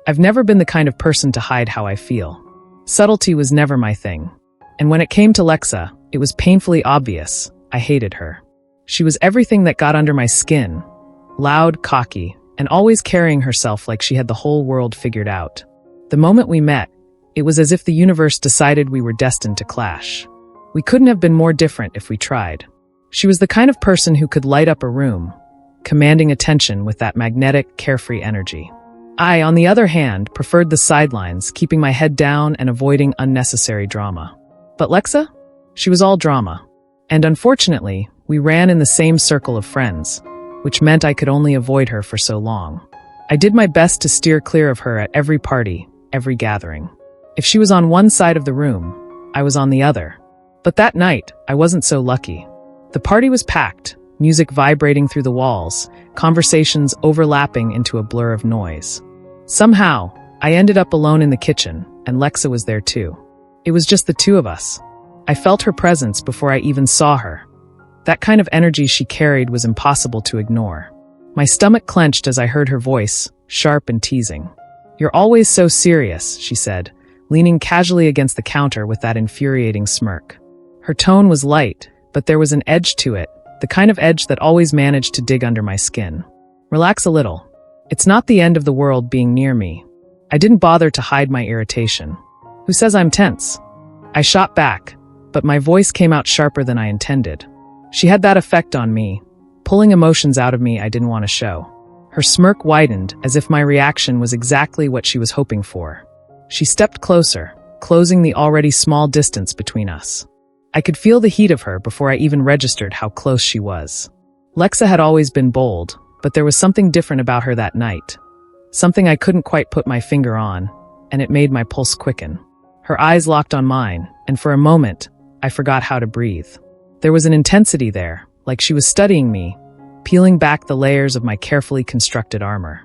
I've never been the kind of person to hide how I feel. Subtlety was never my thing. And when it came to Lexa, it was painfully obvious. I hated her. She was everything that got under my skin. Loud, cocky, and always carrying herself like she had the whole world figured out. The moment we met, it was as if the universe decided we were destined to clash. We couldn't have been more different if we tried. She was the kind of person who could light up a room, commanding attention with that magnetic, carefree energy. I, on the other hand, preferred the sidelines, keeping my head down and avoiding unnecessary drama. But Lexa? She was all drama. And unfortunately, we ran in the same circle of friends, which meant I could only avoid her for so long. I did my best to steer clear of her at every party, every gathering. If she was on one side of the room, I was on the other. But that night, I wasn't so lucky. The party was packed, music vibrating through the walls, conversations overlapping into a blur of noise. Somehow, I ended up alone in the kitchen, and Lexa was there too. It was just the two of us. I felt her presence before I even saw her. That kind of energy she carried was impossible to ignore. My stomach clenched as I heard her voice, sharp and teasing. "You're always so serious," she said, leaning casually against the counter with that infuriating smirk. Her tone was light, but there was an edge to it, the kind of edge that always managed to dig under my skin. "Relax a little. It's not the end of the world being near me." I didn't bother to hide my irritation. "Who says I'm tense?" I shot back, but my voice came out sharper than I intended. She had that effect on me, pulling emotions out of me I didn't want to show. Her smirk widened as if my reaction was exactly what she was hoping for. She stepped closer, closing the already small distance between us. I could feel the heat of her before I even registered how close she was. Lexa had always been bold, but there was something different about her that night. Something I couldn't quite put my finger on, and it made my pulse quicken. Her eyes locked on mine, and for a moment, I forgot how to breathe. There was an intensity there, like she was studying me, peeling back the layers of my carefully constructed armor.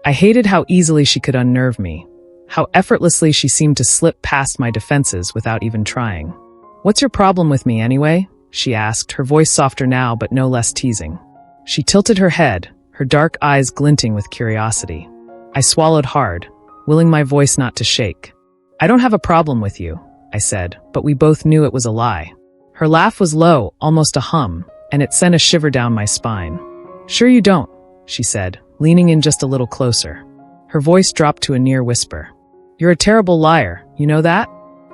I hated how easily she could unnerve me, how effortlessly she seemed to slip past my defenses without even trying. "What's your problem with me, anyway?" she asked, her voice softer now but no less teasing. She tilted her head, her dark eyes glinting with curiosity. I swallowed hard, willing my voice not to shake. "I don't have a problem with you," I said, but we both knew it was a lie. Her laugh was low, almost a hum, and it sent a shiver down my spine. "Sure you don't," she said, leaning in just a little closer. Her voice dropped to a near whisper. "You're a terrible liar, you know that?"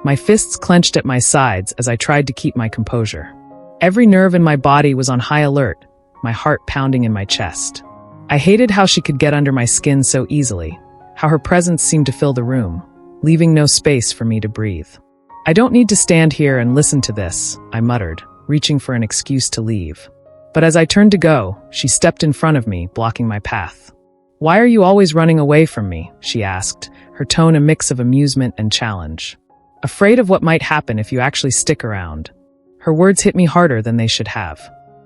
My fists clenched at my sides as I tried to keep my composure. Every nerve in my body was on high alert, my heart pounding in my chest. I hated how she could get under my skin so easily, how her presence seemed to fill the room, leaving no space for me to breathe. "I don't need to stand here and listen to this," I muttered, reaching for an excuse to leave. But as I turned to go, she stepped in front of me, blocking my path. "Why are you always running away from me?" she asked, her tone a mix of amusement and challenge. "Afraid of what might happen if you actually stick around." Her words hit me harder than they should have.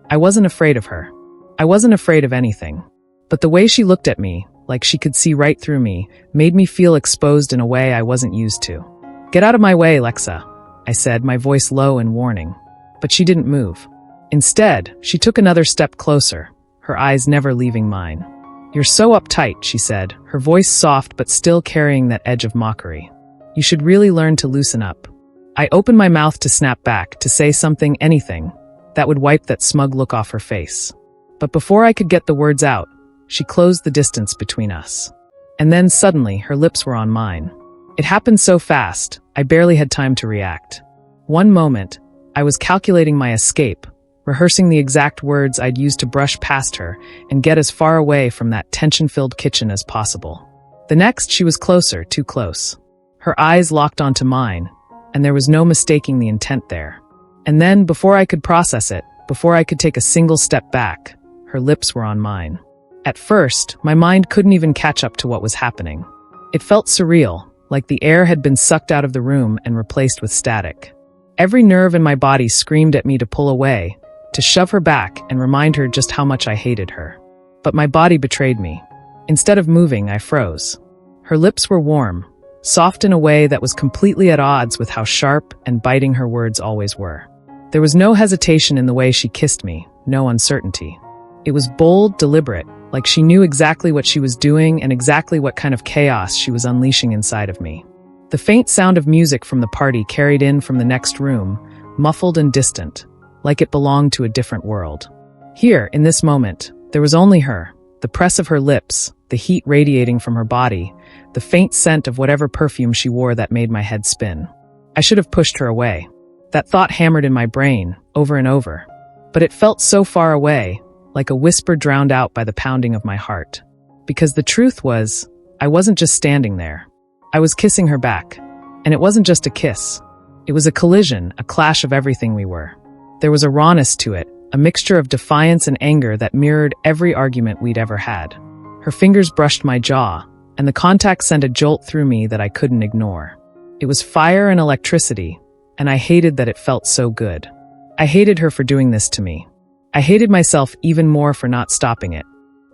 I wasn't afraid of her. I wasn't afraid of anything. But the way she looked at me, like she could see right through me, made me feel exposed in a way I wasn't used to. "Get out of my way, Lexa," I said, my voice low and warning. But she didn't move. Instead, she took another step closer, her eyes never leaving mine. "You're so uptight," she said, her voice soft but still carrying that edge of mockery. "You should really learn to loosen up." I opened my mouth to snap back, to say something, anything, that would wipe that smug look off her face. But before I could get the words out, she closed the distance between us. And then suddenly, her lips were on mine. It happened so fast, I barely had time to react. One moment, I was calculating my escape, rehearsing the exact words I'd use to brush past her and get as far away from that tension-filled kitchen as possible. The next, she was closer, too close. Her eyes locked onto mine, and there was no mistaking the intent there. And then, before I could process it, before I could take a single step back, her lips were on mine. At first, my mind couldn't even catch up to what was happening. It felt surreal, like the air had been sucked out of the room and replaced with static. Every nerve in my body screamed at me to pull away, to shove her back and remind her just how much I hated her. But my body betrayed me. Instead of moving, I froze. Her lips were warm, soft in a way that was completely at odds with how sharp and biting her words always were. There was no hesitation in the way she kissed me, no uncertainty. It was bold, deliberate, like she knew exactly what she was doing and exactly what kind of chaos she was unleashing inside of me. The faint sound of music from the party carried in from the next room, muffled and distant, like it belonged to a different world. Here, in this moment, there was only her, the press of her lips, the heat radiating from her body, the faint scent of whatever perfume she wore that made my head spin. I should have pushed her away. That thought hammered in my brain, over and over. But it felt so far away, like a whisper drowned out by the pounding of my heart. Because the truth was, I wasn't just standing there. I was kissing her back. And it wasn't just a kiss. It was a collision, a clash of everything we were. There was a rawness to it, a mixture of defiance and anger that mirrored every argument we'd ever had. Her fingers brushed my jaw, and the contact sent a jolt through me that I couldn't ignore. It was fire and electricity, and I hated that it felt so good. I hated her for doing this to me. I hated myself even more for not stopping it.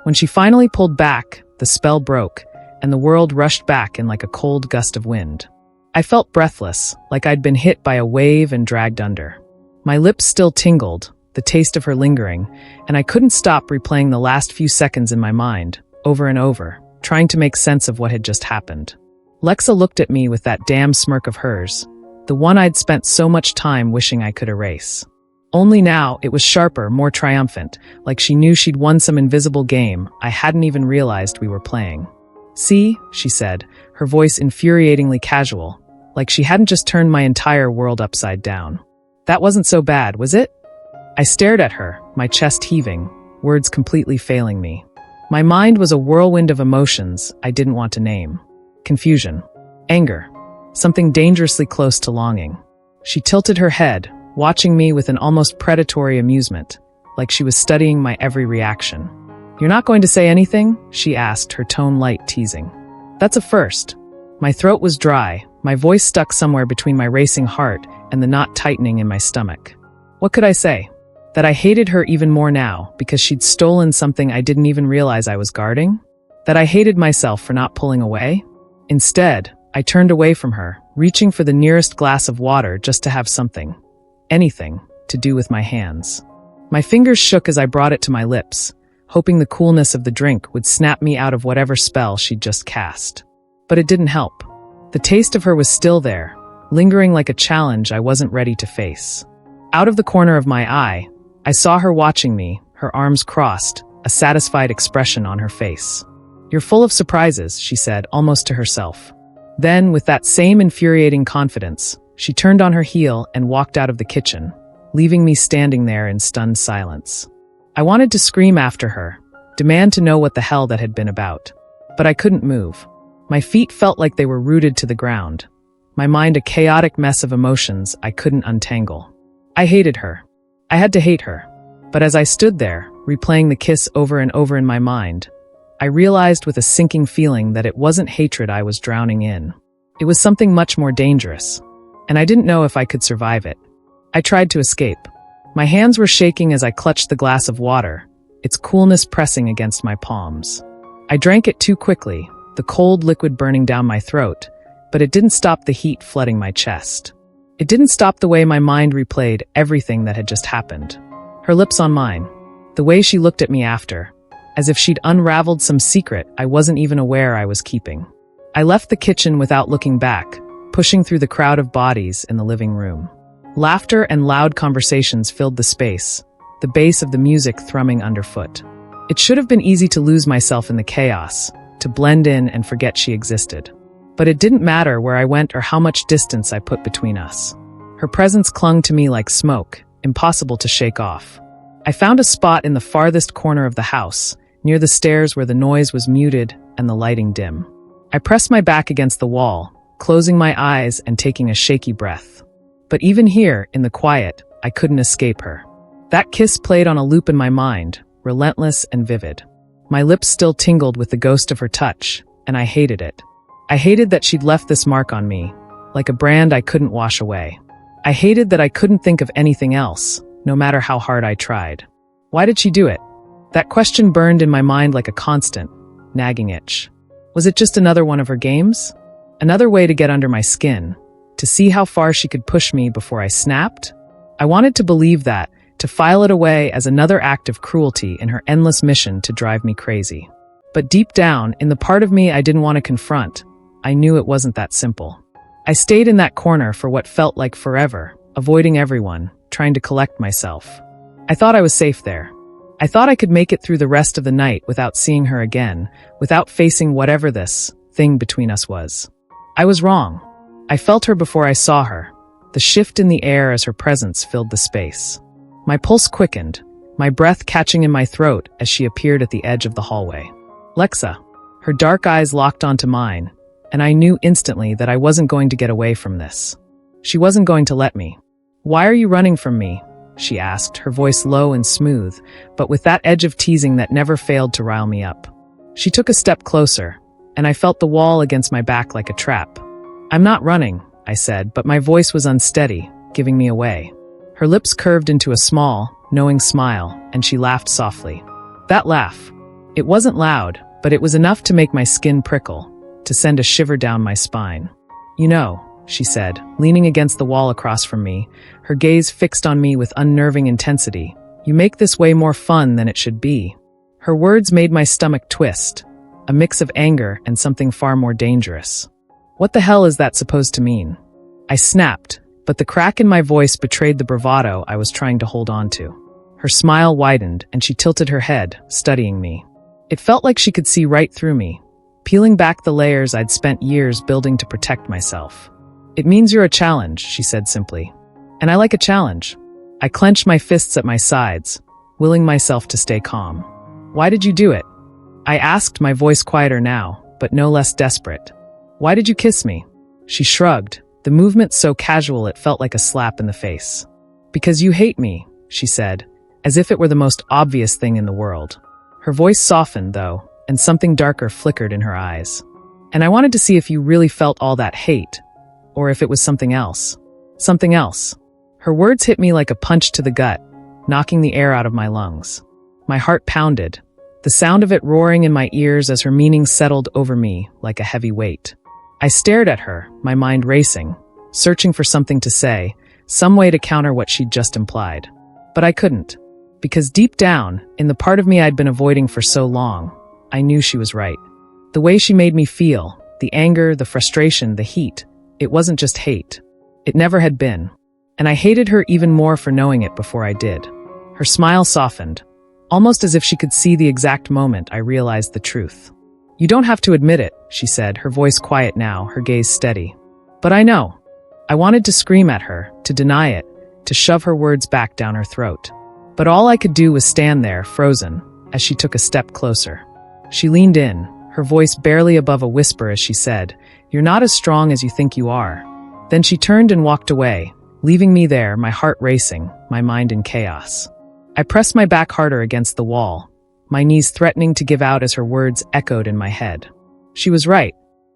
When she finally pulled back, the spell broke, and the world rushed back in like a cold gust of wind. I felt breathless, like I'd been hit by a wave and dragged under. My lips still tingled, the taste of her lingering, and I couldn't stop replaying the last few seconds in my mind, over and over, trying to make sense of what had just happened. Lexa looked at me with that damn smirk of hers, the one I'd spent so much time wishing I could erase. Only now, it was sharper, more triumphant, like she knew she'd won some invisible game I hadn't even realized we were playing. "See," she said, her voice infuriatingly casual, like she hadn't just turned my entire world upside down. "That wasn't so bad, was it?" I stared at her, my chest heaving, words completely failing me. My mind was a whirlwind of emotions I didn't want to name. Confusion. Anger. Something dangerously close to longing. She tilted her head, watching me with an almost predatory amusement, like she was studying my every reaction. "You're not going to say anything?" she asked, her tone light teasing. "That's a first." My throat was dry, my voice stuck somewhere between my racing heart and the knot tightening in my stomach. What could I say? That I hated her even more now because she'd stolen something I didn't even realize I was guarding? That I hated myself for not pulling away? Instead, I turned away from her, reaching for the nearest glass of water just to have something, anything, to do with my hands. My fingers shook as I brought it to my lips, hoping the coolness of the drink would snap me out of whatever spell she'd just cast. But it didn't help. The taste of her was still there, lingering like a challenge I wasn't ready to face. Out of the corner of my eye, I saw her watching me, her arms crossed, a satisfied expression on her face. "You're full of surprises," she said, almost to herself. Then, with that same infuriating confidence, she turned on her heel and walked out of the kitchen, leaving me standing there in stunned silence. I wanted to scream after her, demand to know what the hell that had been about. But I couldn't move. My feet felt like they were rooted to the ground. My mind a chaotic mess of emotions I couldn't untangle. I hated her. I had to hate her. But as I stood there, replaying the kiss over and over in my mind, I realized with a sinking feeling that it wasn't hatred I was drowning in. It was something much more dangerous, and I didn't know if I could survive it. I tried to escape. My hands were shaking as I clutched the glass of water, its coolness pressing against my palms. I drank it too quickly, the cold liquid burning down my throat, but it didn't stop the heat flooding my chest. It didn't stop the way my mind replayed everything that had just happened. Her lips on mine, the way she looked at me after, as if she'd unraveled some secret I wasn't even aware I was keeping. I left the kitchen without looking back, pushing through the crowd of bodies in the living room. Laughter and loud conversations filled the space, the bass of the music thrumming underfoot. It should have been easy to lose myself in the chaos, to blend in and forget she existed. But it didn't matter where I went or how much distance I put between us. Her presence clung to me like smoke, impossible to shake off. I found a spot in the farthest corner of the house, near the stairs where the noise was muted and the lighting dim. I pressed my back against the wall, closing my eyes and taking a shaky breath. But even here, in the quiet, I couldn't escape her. That kiss played on a loop in my mind, relentless and vivid. My lips still tingled with the ghost of her touch, and I hated it. I hated that she'd left this mark on me, like a brand I couldn't wash away. I hated that I couldn't think of anything else, no matter how hard I tried. Why did she do it? That question burned in my mind like a constant, nagging itch. Was it just another one of her games? Another way to get under my skin, to see how far she could push me before I snapped? I wanted to believe that, to file it away as another act of cruelty in her endless mission to drive me crazy. But deep down, in the part of me I didn't want to confront, I knew it wasn't that simple. I stayed in that corner for what felt like forever, avoiding everyone, trying to collect myself. I thought I was safe there. I thought I could make it through the rest of the night without seeing her again, without facing whatever this thing between us was. I was wrong. I felt her before I saw her, the shift in the air as her presence filled the space. My pulse quickened, my breath catching in my throat as she appeared at the edge of the hallway. Lexa. Her dark eyes locked onto mine, and I knew instantly that I wasn't going to get away from this. She wasn't going to let me. "Why are you running from me?" she asked, her voice low and smooth, but with that edge of teasing that never failed to rile me up. She took a step closer, and I felt the wall against my back like a trap. "I'm not running," I said, but my voice was unsteady, giving me away. Her lips curved into a small, knowing smile, and she laughed softly. That laugh. It wasn't loud, but it was enough to make my skin prickle, to send a shiver down my spine. "You know," she said, leaning against the wall across from me, her gaze fixed on me with unnerving intensity, "you make this way more fun than it should be." Her words made my stomach twist, a mix of anger and something far more dangerous. What the hell is that supposed to mean? I snapped, but the crack in my voice betrayed the bravado I was trying to hold on to. Her smile widened, and she tilted her head, studying me. It felt like she could see right through me, peeling back the layers I'd spent years building to protect myself. "It means you're a challenge," she said simply. "And I like a challenge." I clenched my fists at my sides, willing myself to stay calm. "Why did you do it?" I asked, my voice quieter now, but no less desperate. "Why did you kiss me?" She shrugged, the movement so casual it felt like a slap in the face. "Because you hate me," she said, as if it were the most obvious thing in the world. Her voice softened, though, and something darker flickered in her eyes. "And I wanted to see if you really felt all that hate, or if it was something else." Something else. Her words hit me like a punch to the gut, knocking the air out of my lungs. My heart pounded, the sound of it roaring in my ears as her meaning settled over me like a heavy weight. I stared at her, my mind racing, searching for something to say, some way to counter what she'd just implied. But I couldn't, because deep down, in the part of me I'd been avoiding for so long, I knew she was right. The way she made me feel, the anger, the frustration, the heat, it wasn't just hate. It never had been. And I hated her even more for knowing it before I did. Her smile softened, almost as if she could see the exact moment I realized the truth. "You don't have to admit it," she said, her voice quiet now, her gaze steady. "But I know." I wanted to scream at her, to deny it, to shove her words back down her throat. But all I could do was stand there, frozen, as she took a step closer. She leaned in, her voice barely above a whisper as she said, "You're not as strong as you think you are." Then she turned and walked away, leaving me there, my heart racing, my mind in chaos. I pressed my back harder against the wall, my knees threatening to give out as her words echoed in my head. She was right,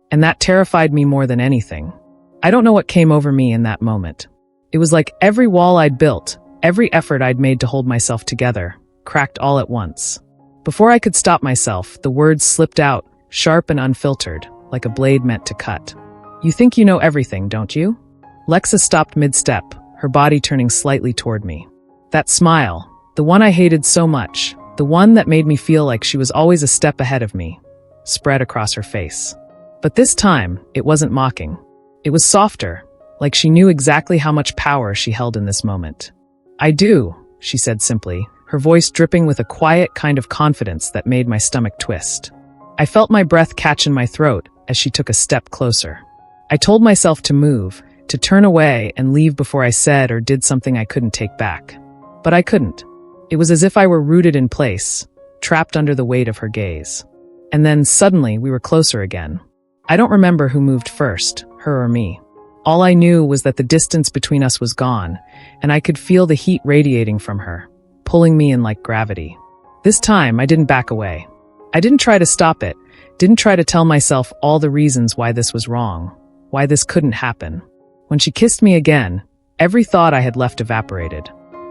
and that terrified me more than anything. I don't know what came over me in that moment. It was like every wall I'd built, every effort I'd made to hold myself together, cracked all at once. Before I could stop myself, the words slipped out, sharp and unfiltered, like a blade meant to cut. "You think you know everything, don't you?" Lexa stopped mid-step, her body turning slightly toward me. That smile, the one I hated so much, the one that made me feel like she was always a step ahead of me, spread across her face. But this time, it wasn't mocking. It was softer, like she knew exactly how much power she held in this moment. "I do," she said simply, her voice dripping with a quiet kind of confidence that made my stomach twist. I felt my breath catch in my throat as she took a step closer. I told myself to move, to turn away and leave before I said or did something I couldn't take back. But I couldn't. It was as if I were rooted in place, trapped under the weight of her gaze. And then, suddenly, we were closer again. I don't remember who moved first, her or me. All I knew was that the distance between us was gone, and I could feel the heat radiating from her, pulling me in like gravity. This time, I didn't back away. I didn't try to stop it, didn't try to tell myself all the reasons why this was wrong, why this couldn't happen. When she kissed me again, every thought I had left evaporated.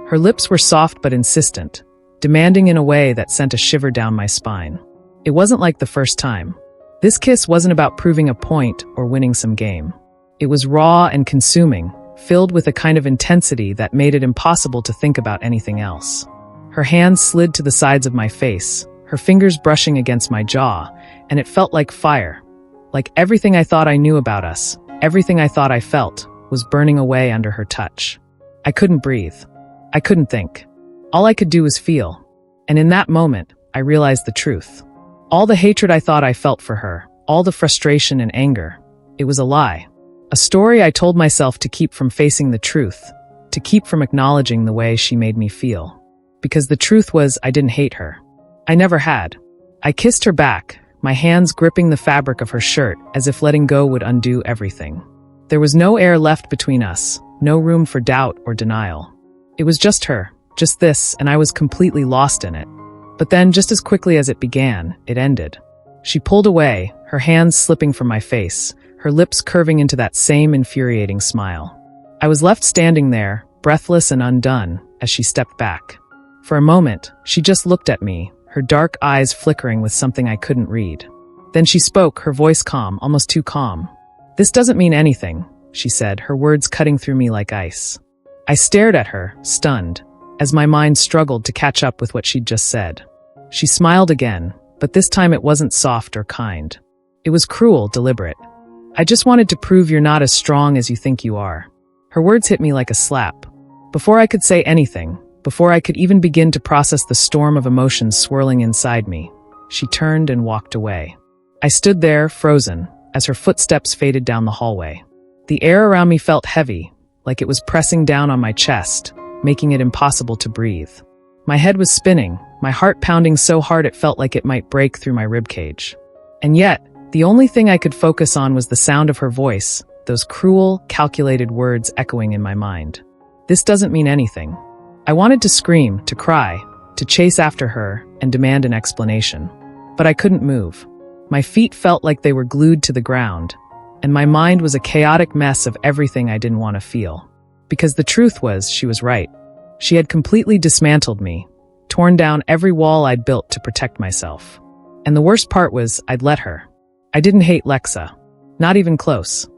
Her lips were soft but insistent, demanding in a way that sent a shiver down my spine. It wasn't like the first time. This kiss wasn't about proving a point or winning some game. It was raw and consuming, filled with a kind of intensity that made it impossible to think about anything else. Her hands slid to the sides of my face, her fingers brushing against my jaw, and it felt like fire. Like everything I thought I knew about us, everything I thought I felt, was burning away under her touch. I couldn't breathe. I couldn't think. All I could do was feel. And in that moment, I realized the truth. All the hatred I thought I felt for her, all the frustration and anger, it was a lie. A story I told myself to keep from facing the truth, to keep from acknowledging the way she made me feel. Because the truth was, I didn't hate her. I never had. I kissed her back, my hands gripping the fabric of her shirt as if letting go would undo everything. There was no air left between us, no room for doubt or denial. It was just her, just this, and I was completely lost in it. But then, just as quickly as it began, it ended. She pulled away, her hands slipping from my face, her lips curving into that same infuriating smile. I was left standing there, breathless and undone, as she stepped back. For a moment, she just looked at me, her dark eyes flickering with something I couldn't read. Then she spoke, her voice calm, almost too calm. "This doesn't mean anything," she said, her words cutting through me like ice. I stared at her, stunned, as my mind struggled to catch up with what she'd just said. She smiled again, but this time it wasn't soft or kind. It was cruel, deliberate. "I just wanted to prove you're not as strong as you think you are." Her words hit me like a slap. Before I could say anything, before I could even begin to process the storm of emotions swirling inside me, she turned and walked away. I stood there, frozen, as her footsteps faded down the hallway. The air around me felt heavy, like it was pressing down on my chest, making it impossible to breathe. My head was spinning, my heart pounding so hard it felt like it might break through my ribcage. And yet, the only thing I could focus on was the sound of her voice, those cruel, calculated words echoing in my mind. "This doesn't mean anything." I wanted to scream, to cry, to chase after her and demand an explanation. But I couldn't move. My feet felt like they were glued to the ground, and my mind was a chaotic mess of everything I didn't want to feel. Because the truth was, she was right. She had completely dismantled me, torn down every wall I'd built to protect myself. And the worst part was, I'd let her. I didn't hate Lexa. Not even close.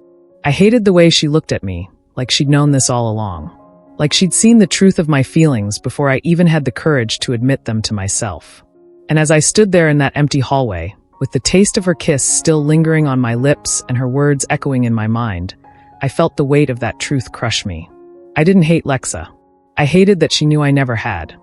I hated the way she looked at me, like she'd known this all along. Like she'd seen the truth of my feelings before I even had the courage to admit them to myself. And as I stood there in that empty hallway, with the taste of her kiss still lingering on my lips and her words echoing in my mind, I felt the weight of that truth crush me. I didn't hate Lexa. I hated that she knew I never had.